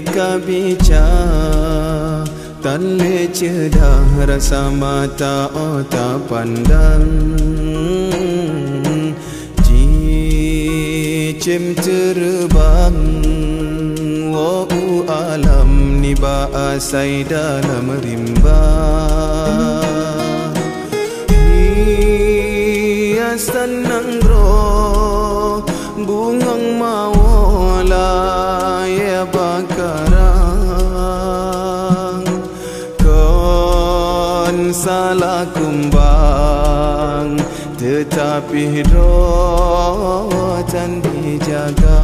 kabica tan le cedah rasa mata otak pandang cicim terbang wa'u alam ni ba'asai dalam rimba hiasan nanggro bungang mawala ya bakarang kon salah kumbang tetapi rotan dijaga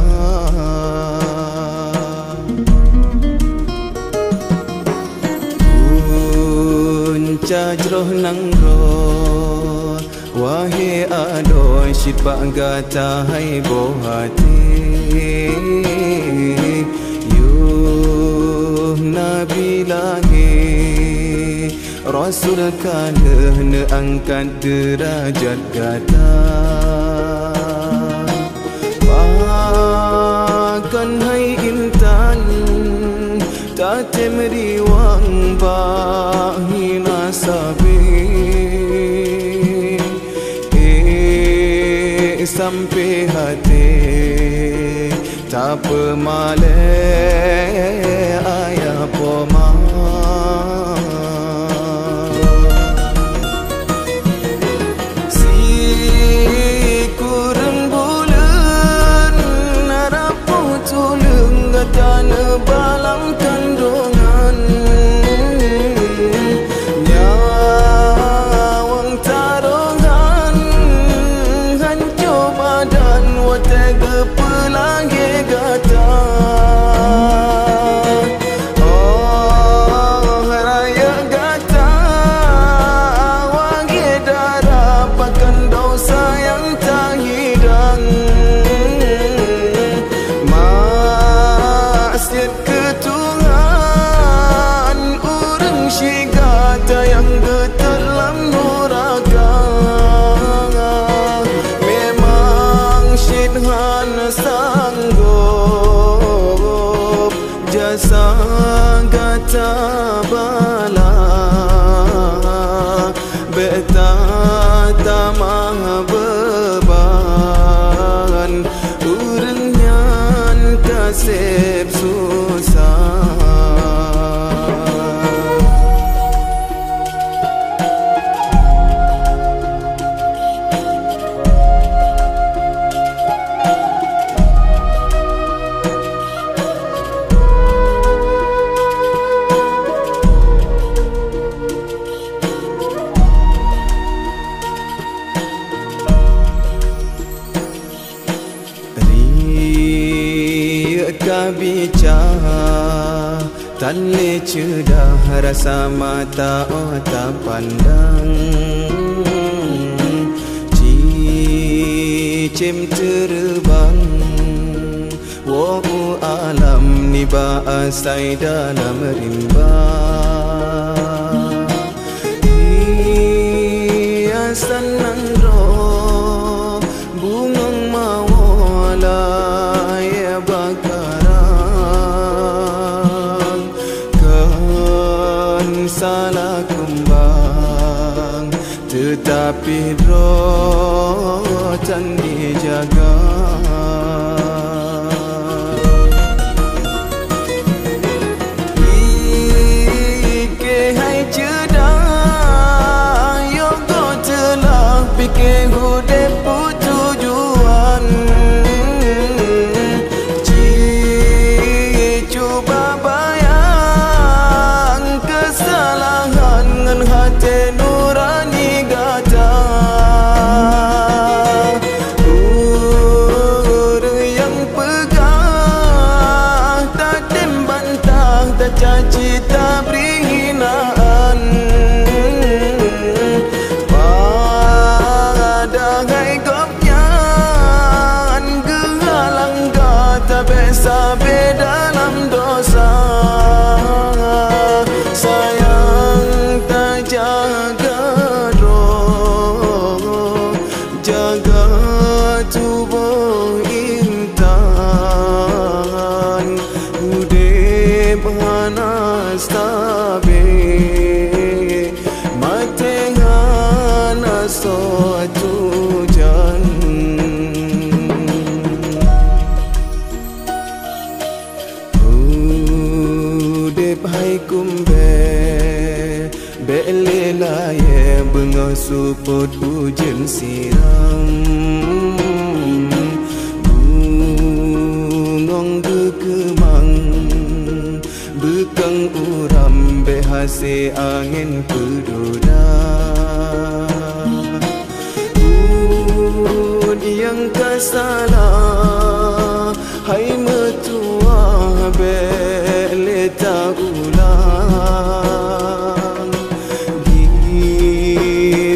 punca jroh nanggro wahai adoy syitbak gata hai bohati yuh nabi lagi rasul kalah ne angkat derajat gata bahkan hai intan tatem riwang bahina sabi sampai hati tak pemale ayah poma si kurang bulan harapu tulung gatana balang kandungan nyawang tarongan dan watega pelangi gata oh raya gata wangi darah pakan dosa yang tak hidang maksiat ke Tuhan urang syigata yang getelam nuraka Syidhan sanggup jasa gata bala beta tamah beban urangnya kasih susah kabica tan le cedah rasa mata otak pandang cicim terbang wa'u alam ni ba'asai dalam rimba hiasan nanggro bungang mawala ya bakarang kan salah kumbang tetapi rotan dijaga ike hai cedah yogo telah fikir hudep tujuan cuba bayang kesalahan ngan hati nurani gata yang pegah tak dembantah tak caci tak beri hinaan pada hai kopnya gehalang gata biasa dalam dosa sayang tak jaga roh jaga tubuh intan udah urip hai kumbe bele laye bengo suput ujen siram bungong kekemang bekang uram behase angin kedoda yang kasalah hai metua bele tak ulang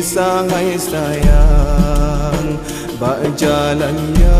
kisah hai sayang bak jalan ya